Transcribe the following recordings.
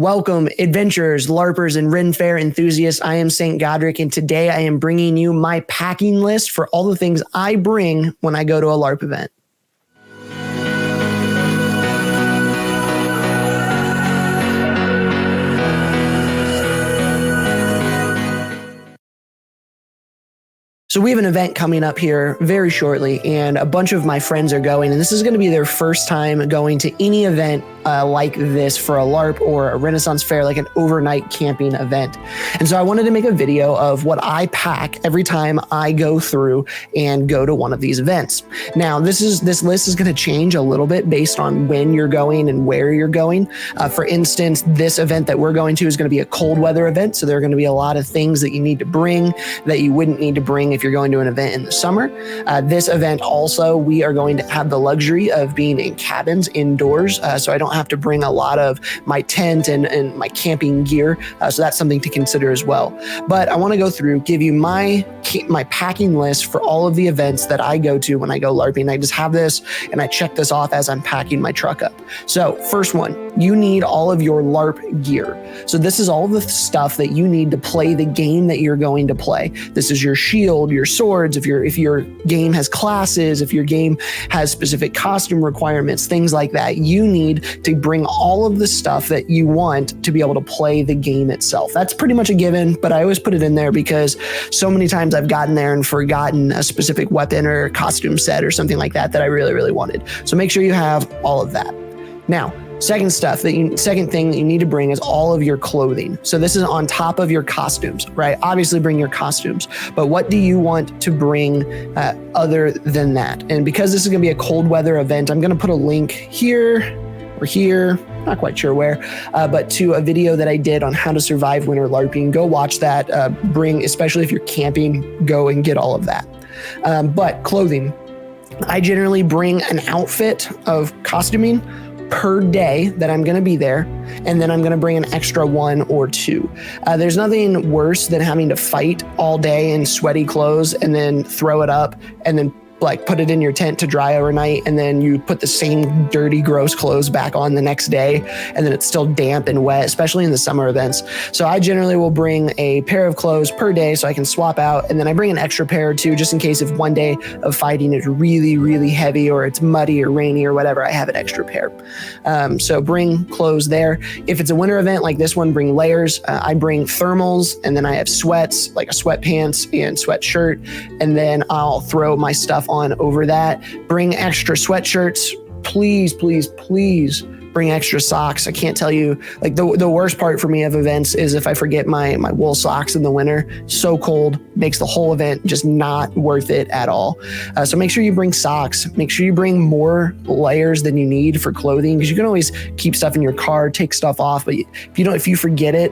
Welcome, adventurers, LARPers, and Ren Fair enthusiasts. I am St. Godric, and today I am bringing you my packing list for all the things I bring when I go to a LARP event. So we have an event coming up here very shortly, and a bunch of my friends are going, and this is going to be their first time going to any event like this for a LARP or a Renaissance fair, like an overnight camping event. And so I wanted to make a video of what I pack every time I go through and go to one of these events. Now, this list is going to change a little bit based on when you're going and where you're going. For instance, this event that we're going to is going to be a cold weather event, so there are going to be a lot of things that you need to bring that you wouldn't need to bring if you're going to an event in the summer. This event also, we are going to have the luxury of being in cabins indoors, so I don't have to bring a lot of my tent and my camping gear, so that's something to consider as well. But I want to go through, give you my packing list for all of the events that I go to when I go LARPing. I just have this and I check this off as I'm packing my truck up. So first one, you need all of your LARP gear. So this is all the stuff that you need to play the game that you're going to play. This is your shield, your swords, if your game has classes, if your game has specific costume requirements, things like that. You need to bring all of the stuff that you want to be able to play the game itself. That's pretty much a given, but I always put it in there because so many times I've gotten there and forgotten a specific weapon or costume set or something like that I really, really wanted. So make sure you have all of that. Now, second thing that you need to bring is all of your clothing. So this is on top of your costumes, right? Obviously bring your costumes, but what do you want to bring other than that? And because this is gonna be a cold weather event, I'm gonna put a link here or here, not quite sure where, but to a video that I did on how to survive winter LARPing. Go watch that, especially if you're camping, go and get all of that. But clothing, I generally bring an outfit of costuming per day that I'm going to be there, and then I'm going to bring an extra one or two. There's nothing worse than having to fight all day in sweaty clothes and then throw it up and then like put it in your tent to dry overnight, and then you put the same dirty, gross clothes back on the next day, and then it's still damp and wet, especially in the summer events. So I generally will bring a pair of clothes per day so I can swap out, and then I bring an extra pair or two just in case if one day of fighting is really, really heavy or it's muddy or rainy or whatever, I have an extra pair. So bring clothes there. If it's a winter event like this one, bring layers. I bring thermals, and then I have sweats, like a sweatpants and sweatshirt, and then I'll throw my stuff on over that. Bring extra sweatshirts. Please, please, please bring extra socks. I can't tell you, like the worst part for me of events is if I forget my wool socks in the winter. So cold, makes the whole event just not worth it at all. So make sure you bring socks. Make sure you bring more layers than you need for clothing, because you can always keep stuff in your car, take stuff off, but if you forget it,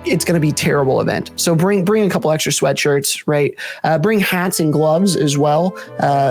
it's going to be a terrible event. So bring a couple extra sweatshirts, right? Bring hats and gloves as well,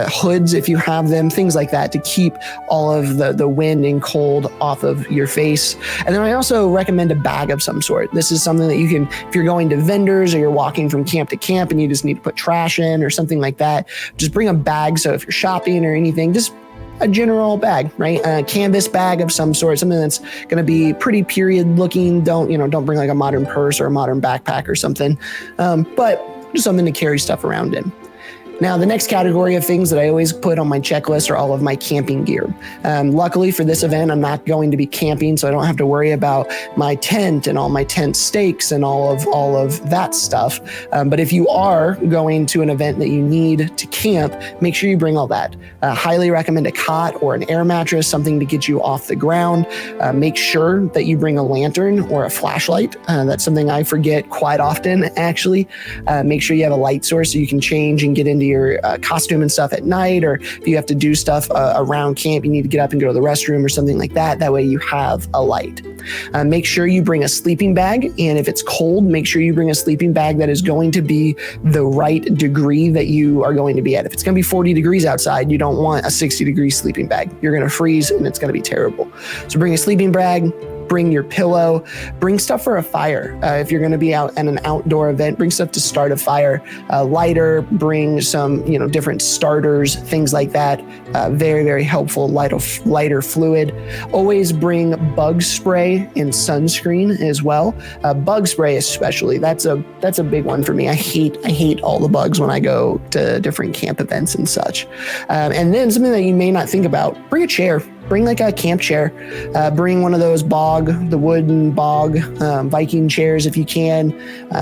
hoods if you have them, things like that to keep all of the wind and cold off of your face. And then I also recommend a bag of some sort. This is something that you can, if you're going to vendors or you're walking from camp to camp and you just need to put trash in or something like that, just bring a bag. So if you're shopping or anything, just a general bag, right? A canvas bag of some sort, something that's going to be pretty period looking. Don't bring like a modern purse or a modern backpack or something, but just something to carry stuff around in. Now, the next category of things that I always put on my checklist are all of my camping gear. Luckily for this event, I'm not going to be camping, so I don't have to worry about my tent and all my tent stakes and all of that stuff. But if you are going to an event that you need to camp, make sure you bring all that. Highly recommend a cot or an air mattress, something to get you off the ground. Make sure that you bring a lantern or a flashlight. That's something I forget quite often, actually. Make sure you have a light source so you can change and get into your costume and stuff at night, or if you have to do stuff around camp, you need to get up and go to the restroom or something like that. That way you have a light. Make sure you bring a sleeping bag, and if it's cold, make sure you bring a sleeping bag that is going to be the right degree that you are going to be at. If it's going to be 40 degrees outside, you don't want a 60-degree sleeping bag. You're going to freeze and it's going to be terrible. So bring a sleeping bag. bring your pillow, bring stuff for a fire. If you're going to be out at an outdoor event, bring stuff to start a fire. Lighter, bring some, different starters, things like that. Very, very helpful. Lighter fluid. Always bring bug spray and sunscreen as well. Bug spray especially. That's a big one for me. I hate all the bugs when I go to different camp events and such. And then something that you may not think about, bring a chair. Bring like a camp chair. Bring one of those the wooden bog Viking chairs if you can.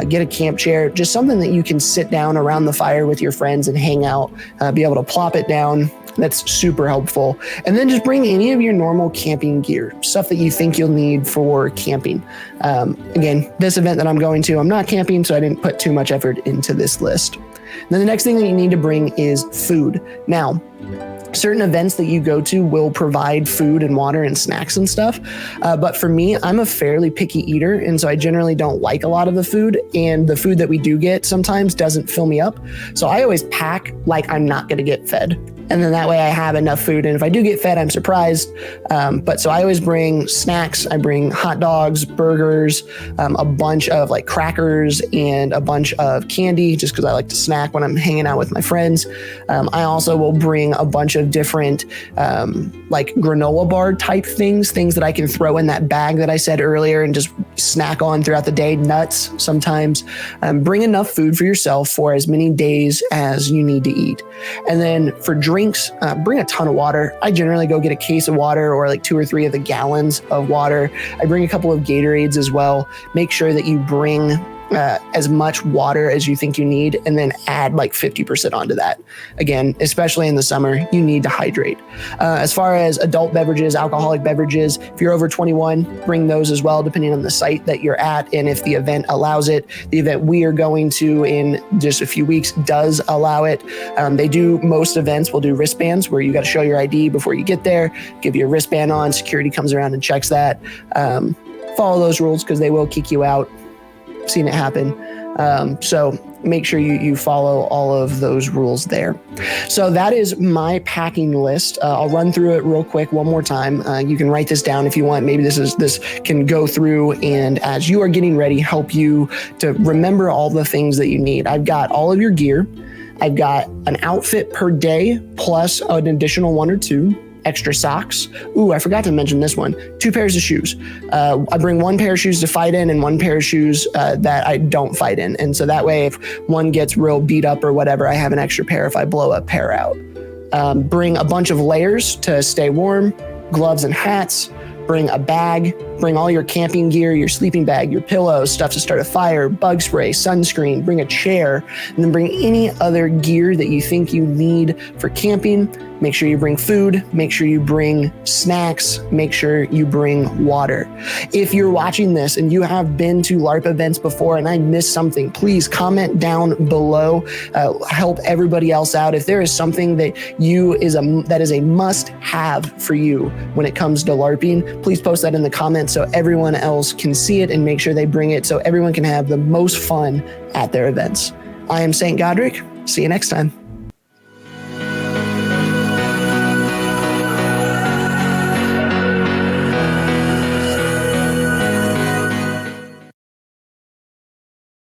Get a camp chair. Just something that you can sit down around the fire with your friends and hang out. Be able to plop it down. That's super helpful. And then just bring any of your normal camping gear, stuff that you think you'll need for camping. Again, this event that I'm going to, I'm not camping, so I didn't put too much effort into this list. Then the next thing that you need to bring is food. Now, certain events that you go to will provide food and water and snacks and stuff. But for me, I'm a fairly picky eater. And so I generally don't like a lot of the food. And the food that we do get sometimes doesn't fill me up. So I always pack like I'm not going to get fed. And then that way I have enough food. And if I do get fed, I'm surprised. But so I always bring snacks. I bring hot dogs, burgers, a bunch of like crackers and a bunch of candy just because I like to snack when I'm hanging out with my friends. I also will bring a bunch of different like granola bar type things that I can throw in that bag that I said earlier and just snack on throughout the day. Nuts sometimes. Bring enough food for yourself for as many days as you need to eat. And then for drinks, bring a ton of water. I generally go get a case of water or like 2 or 3 of the gallons of water. I bring a couple of Gatorades as well. Make sure that you bring as much water as you think you need, and then add like 50% onto that. Again, especially in the summer, you need to hydrate. As far as adult beverages, alcoholic beverages, if you're over 21, bring those as well, depending on the site that you're at and if the event allows it. The event we are going to in just a few weeks does allow it. Most events will do wristbands where you got to show your ID before you get there, give you a wristband on, security comes around and checks that. Follow those rules because they will kick you out. Seen it happen. So make sure you follow all of those rules there. So that is my packing list. I'll run through it real quick one more time. You can write this down if you want. Maybe this can go through and as you are getting ready, help you to remember all the things that you need. I've got all of your gear. I've got an outfit per day plus an additional 1 or 2. Extra socks. Ooh, I forgot to mention this one. 2 pairs of shoes. I bring 1 pair of shoes to fight in and 1 pair of shoes that I don't fight in. And so that way, if one gets real beat up or whatever, I have an extra pair if I blow a pair out. Bring a bunch of layers to stay warm, gloves and hats. Bring a bag, bring all your camping gear, your sleeping bag, your pillows, stuff to start a fire, bug spray, sunscreen, bring a chair, and then bring any other gear that you think you need for camping. Make sure you bring food, make sure you bring snacks, make sure you bring water. If you're watching this and you have been to LARP events before and I missed something, please comment down below, help everybody else out. If there is something that is a must have for you when it comes to LARPing, please post that in the comments so everyone else can see it and make sure they bring it so everyone can have the most fun at their events. I am St. Godric. See you next time.